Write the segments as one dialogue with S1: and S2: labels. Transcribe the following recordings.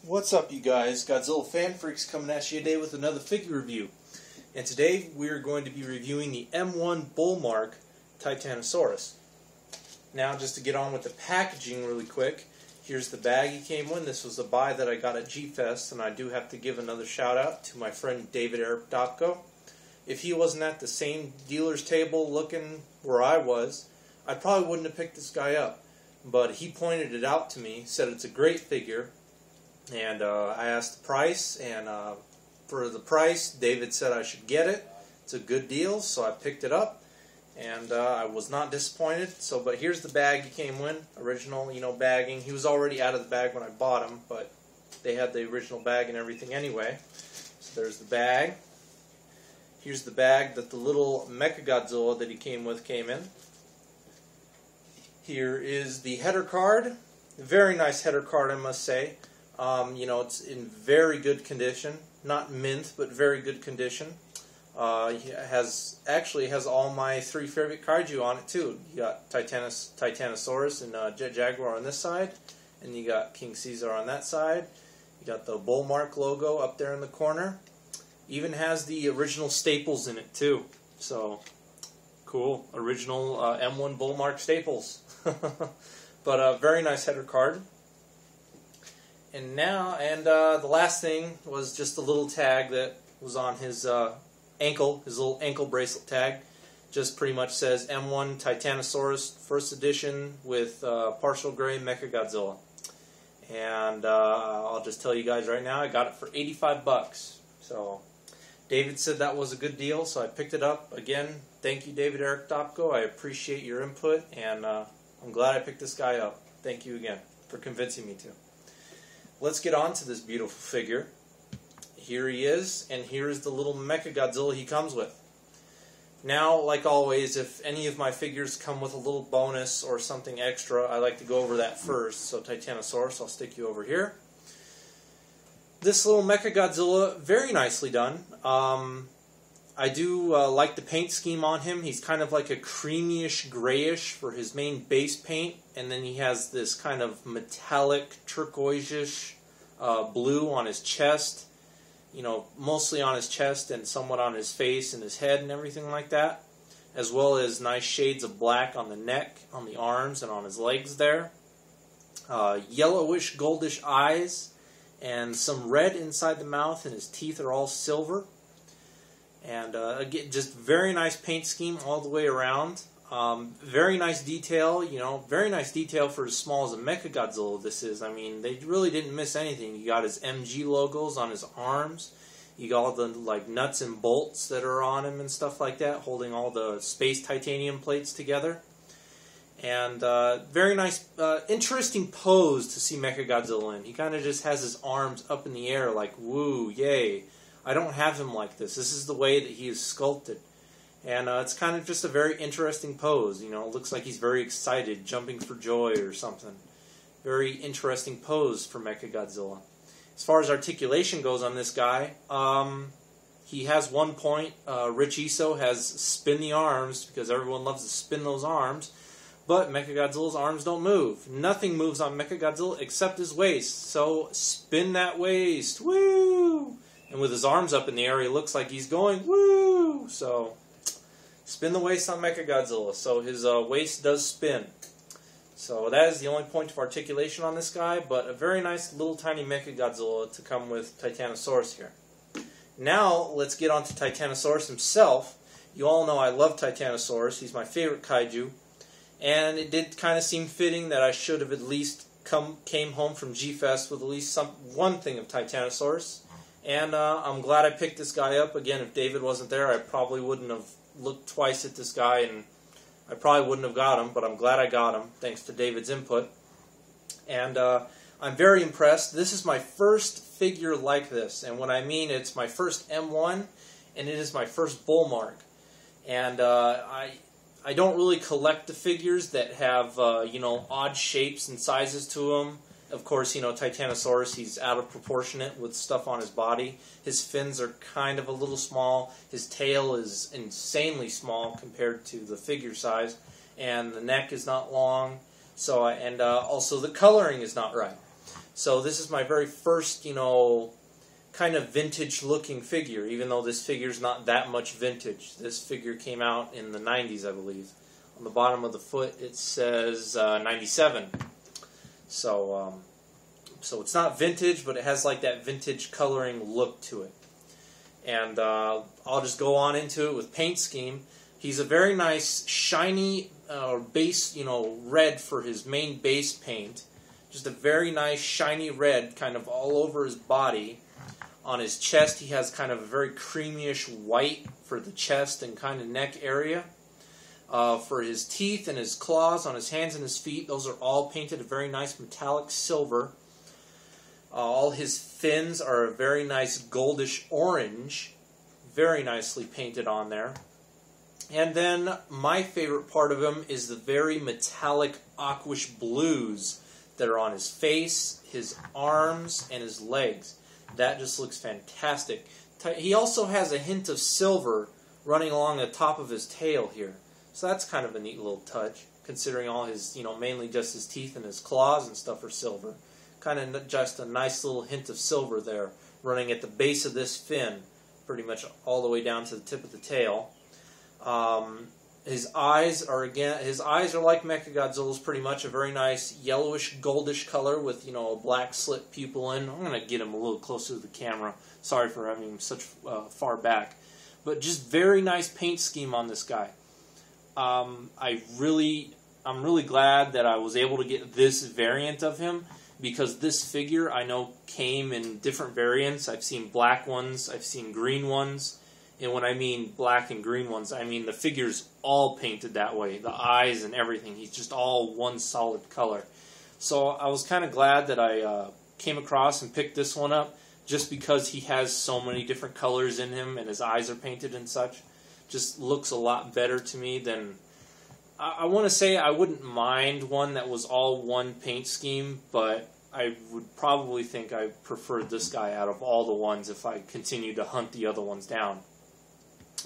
S1: What's up, you guys? Godzilla Fan Freaks coming at you today with another figure review. And today we're going to be reviewing the M1 Bullmark Titanosaurus. Now, just to get on with the packaging really quick, here's the bag he came in. This was a buy that I got at G-Fest, and I do have to give another shout out to my friend David Dopko. If he wasn't at the same dealer's table looking where I was, I probably wouldn't have picked this guy up. But he pointed it out to me, said it's a great figure, and I asked the price, and for the price, David said I should get it. It's a good deal, so I picked it up, and I was not disappointed. But here's the bag he came in, original, bagging. He was already out of the bag when I bought him, but they had the original bag and everything anyway. So there's the bag. Here's the bag that the little Mechagodzilla that he came with came in. Here is the header card. Very nice header card, I must say. It's in very good condition. Not mint, but very good condition. It actually has all my three favorite kaiju on it too. You got Titanosaurus and Jet Jaguar on this side, and you got King Caesar on that side. You got the Bullmark logo up there in the corner. Even has the original staples in it too. So cool, original M1 Bullmark staples. But a very nice header card. And the last thing was just a little tag that was on his ankle, his little ankle bracelet tag. Just pretty much says M1 Titanosaurus First Edition with partial gray Mechagodzilla. And I'll just tell you guys right now, I got it for 85 bucks. So David said that was a good deal, so I picked it up. Again, thank you, David Dopko. I appreciate your input, and I'm glad I picked this guy up. Thank you again for convincing me to. Let's get on to this beautiful figure. Here he is, and here is the little Mechagodzilla he comes with. Now, like always, if any of my figures come with a little bonus or something extra, I like to go over that first. So Titanosaurus, I'll stick you over here. This little Mechagodzilla, very nicely done. I do like the paint scheme on him. He's kind of like a creamyish grayish for his main base paint, and then he has this kind of metallic turquoise-ish blue on his chest, mostly on his chest and somewhat on his face and his head and everything like that, as well as nice shades of black on the neck, on the arms, and on his legs there. Yellowish, goldish eyes, and some red inside the mouth, and his teeth are all silver. And again, just very nice paint scheme all the way around. Very nice detail, very nice detail for as small as a Mechagodzilla this is. I mean, they really didn't miss anything. You got his MG logos on his arms. You got all the nuts and bolts that are on him and stuff like that, holding all the space titanium plates together. And very nice, interesting pose to see Mechagodzilla in. He kind of just has his arms up in the air like, woo, yay. I don't have him like this. This is the way that he is sculpted. And it's kind of just a very interesting pose. It looks like he's very excited, jumping for joy or something. Very interesting pose for Mechagodzilla. As far as articulation goes on this guy, he has one point. Rich Iso has spin the arms, because everyone loves to spin those arms. But Mechagodzilla's arms don't move. Nothing moves on Mechagodzilla except his waist. So spin that waist. Woo! And with his arms up in the air, he looks like he's going, woo! So, spin the waist on Mechagodzilla. So his waist does spin. So that is the only point of articulation on this guy, but a very nice little tiny Mechagodzilla to come with Titanosaurus here. Now, let's get on to Titanosaurus himself. You all know I love Titanosaurus. He's my favorite kaiju. And it did kind of seem fitting that I should have at least came home from G-Fest with at least one thing of Titanosaurus. And I'm glad I picked this guy up. Again, if David wasn't there, I probably wouldn't have looked twice at this guy, and I probably wouldn't have got him, but I'm glad I got him, thanks to David's input. And I'm very impressed. This is my first figure like this, and when I mean it's my first M1, and it is my first Bullmark. And I don't really collect the figures that have, odd shapes and sizes to them. Of course, Titanosaurus, he's out of proportionate with stuff on his body. His fins are kind of a little small. His tail is insanely small compared to the figure size. And the neck is not long. So, also the coloring is not right. So this is my very first, you know, kind of vintage looking figure, even though this figure's not that much vintage. This figure came out in the 90s, I believe. On the bottom of the foot it says 97. So it's not vintage, but it has like that vintage coloring look to it. And I'll just go on into it with paint scheme. He's a very nice shiny base, you know, red for his main base paint. Just a very nice shiny red kind of all over his body. On his chest he has kind of a very creamyish white for the chest and kind of neck area. For his teeth and his claws on his hands and his feet, those are all painted a very nice metallic silver. All his fins are a very nice goldish orange, very nicely painted on there. And then my favorite part of him is the very metallic aquish blues that are on his face, his arms, and his legs. That just looks fantastic. He also has a hint of silver running along the top of his tail here. So that's kind of a neat little touch, considering all his, you know, mainly just his teeth and his claws and stuff are silver. Kind of just a nice little hint of silver there, running at the base of this fin, pretty much all the way down to the tip of the tail. His eyes are like Mechagodzilla's, pretty much a very nice yellowish goldish color with, you know, a black slit pupil in. I'm going to get him a little closer to the camera. Sorry for having him such far back. But just very nice paint scheme on this guy. I'm really glad that I was able to get this variant of him, because this figure I know came in different variants. I've seen black ones, I've seen green ones. And when I mean black and green ones, I mean the figure's all painted that way. The eyes and everything. He's just all one solid color. So I was kind of glad that I came across and picked this one up, just because he has so many different colors in him and his eyes are painted and such. Just looks a lot better to me than... I want to say I wouldn't mind one that was all one paint scheme, but I would probably think I preferred this guy out of all the ones if I continued to hunt the other ones down.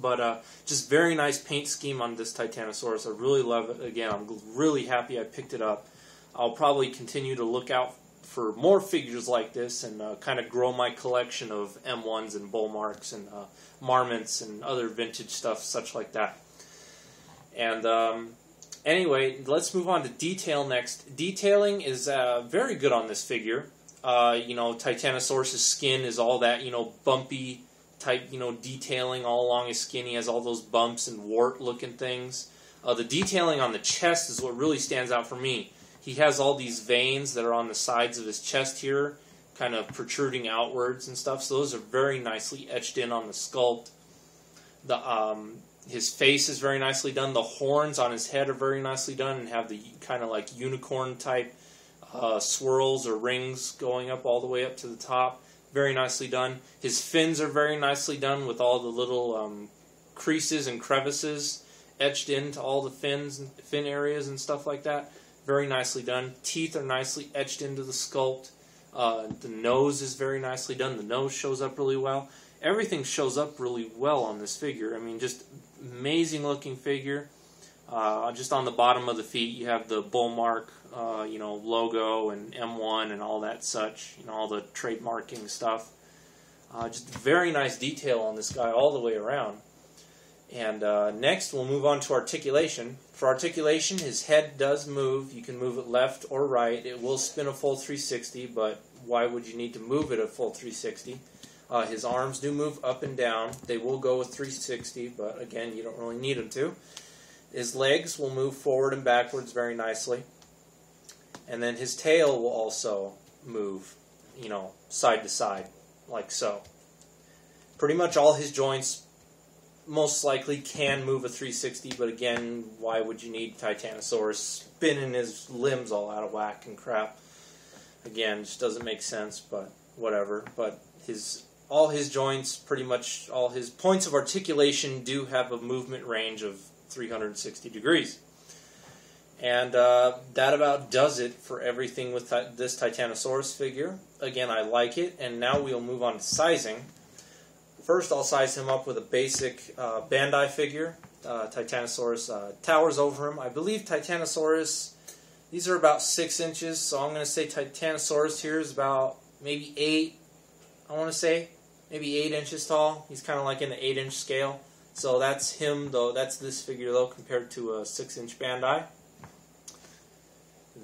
S1: But just very nice paint scheme on this Titanosaurus. I really love it. Again, I'm really happy I picked it up. I'll probably continue to look out for more figures like this and kind of grow my collection of M1s and Bullmarks and Marmots and other vintage stuff such like that. And anyway, let's move on to detail next. Detailing is very good on this figure. You know, Titanosaurus' skin is all that, you know, bumpy type, you know, detailing all along his skin. He has all those bumps and wart-looking things. The detailing on the chest is what really stands out for me. He has all these veins that are on the sides of his chest here, kind of protruding outwards and stuff. So those are very nicely etched in on the sculpt. His face is very nicely done. The horns on his head are very nicely done and have the kind of like unicorn type swirls or rings going up all the way up to the top. Very nicely done. His fins are very nicely done with all the little creases and crevices etched into all the fin areas and stuff like that. Very nicely done. Teeth are nicely etched into the sculpt. The nose is very nicely done. The nose shows up really well. Everything shows up really well on this figure. I mean, just amazing looking figure. Just on the bottom of the feet, you have the Bullmark, you know, logo and M1 and all that such, you know, all the trademarking stuff. Just very nice detail on this guy all the way around. And next, we'll move on to articulation. For articulation, his head does move. You can move it left or right. It will spin a full 360, but why would you need to move it a full 360? His arms do move up and down. They will go with 360, but again, you don't really need them to. His legs will move forward and backwards very nicely. And then his tail will also move, you know, side to side, like so. Pretty much all his joints most likely can move a 360, but again, why would you need Titanosaurus spinning his limbs all out of whack and crap? Again, just doesn't make sense, but whatever. But all his joints, pretty much all his points of articulation do have a movement range of 360 degrees. And that about does it for everything with this Titanosaurus figure. Again, I like it, and now we'll move on to sizing. First, I'll size him up with a basic Bandai figure. Titanosaurus towers over him. I believe Titanosaurus These are about 6 inches, so I'm going to say Titanosaurus here is about maybe 8, I want to say, maybe 8 inches tall. He's kind of like in the 8-inch scale. So that's him, though. That's this figure, though, compared to a 6-inch Bandai.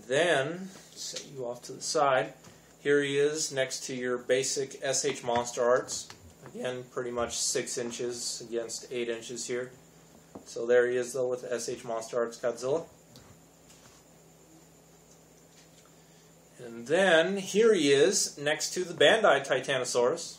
S1: Then, set you off to the side. Here he is next to your basic SH Monster Arts. Again, pretty much 6 inches against 8 inches here. So there he is, though, with the SH Monster Arts Godzilla. And then here he is next to the Bandai Titanosaurus.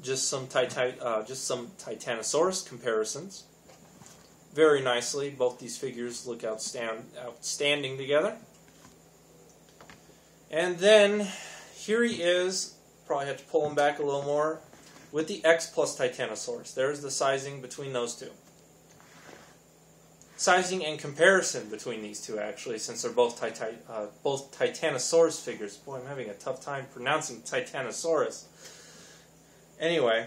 S1: Just some Titanosaurus comparisons. Very nicely, both these figures look outstanding together. And then here he is. Probably have to pull him back a little more with the X Plus Titanosaurus. There's the sizing between those two. Sizing and comparison between these two, actually, since they're both Titanosaurus figures. Boy, I'm having a tough time pronouncing Titanosaurus. Anyway,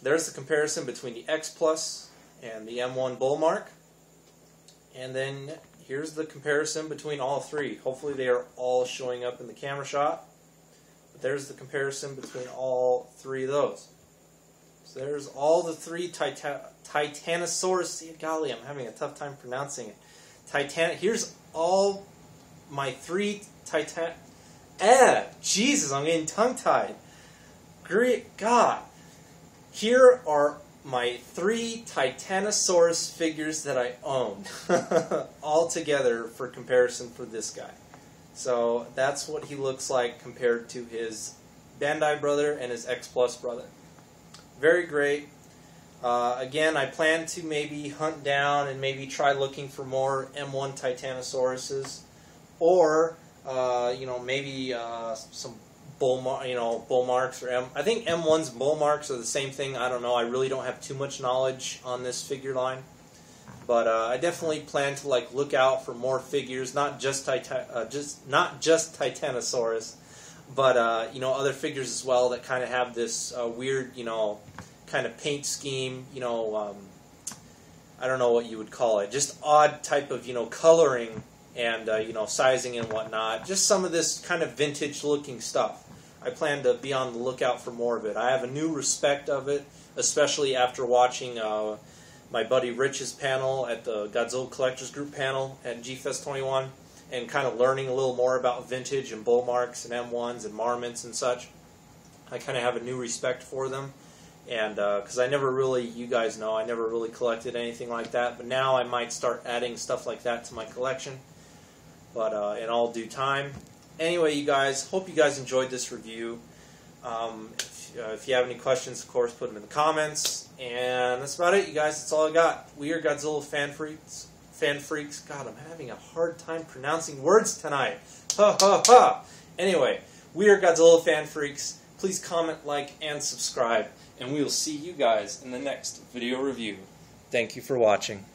S1: there's the comparison between the X Plus and the M1 Bullmark. And then here's the comparison between all three. Hopefully they are all showing up in the camera shot. But there's the comparison between all three of those. So there's all the three Titanosaurus. Golly, I'm having a tough time pronouncing it. Here's all my three Jesus, I'm getting tongue-tied. Great God. Here are my 3 Titanosaurus figures that I own. All together for comparison for this guy. So that's what he looks like compared to his Bandai brother and his X Plus brother. Very great. Again, I plan to maybe hunt down and maybe try looking for more M1 Titanosauruses, or maybe some Bullmarks, or I think M1's Bullmarks are the same thing. I don't know. I really don't have too much knowledge on this figure line, but I definitely plan to look out for more figures, not just Titanosaurus, but other figures as well that kind of have this weird kind of paint scheme, I don't know what you would call it, just odd type of, coloring and, sizing and whatnot. Just some of this kind of vintage looking stuff. I plan to be on the lookout for more of it. I have a new respect of it, especially after watching my buddy Rich's panel at the Godzilla Collectors Group panel at G-Fest 21, and kind of learning a little more about vintage and Bullmarks and M1s and Marmots and such. I kind of have a new respect for them. And because I never really, you guys know, I never really collected anything like that. But now I might start adding stuff like that to my collection. But in all due time. Anyway, you guys, hope you guys enjoyed this review. If you have any questions, of course, put them in the comments. And that's about it, you guys. That's all I got. We are Godzilla fan freaks. God, I'm having a hard time pronouncing words tonight. Ha ha ha. Anyway, we are Godzilla fan freaks. Please comment, like, and subscribe. And we will see you guys in the next video review. Thank you for watching.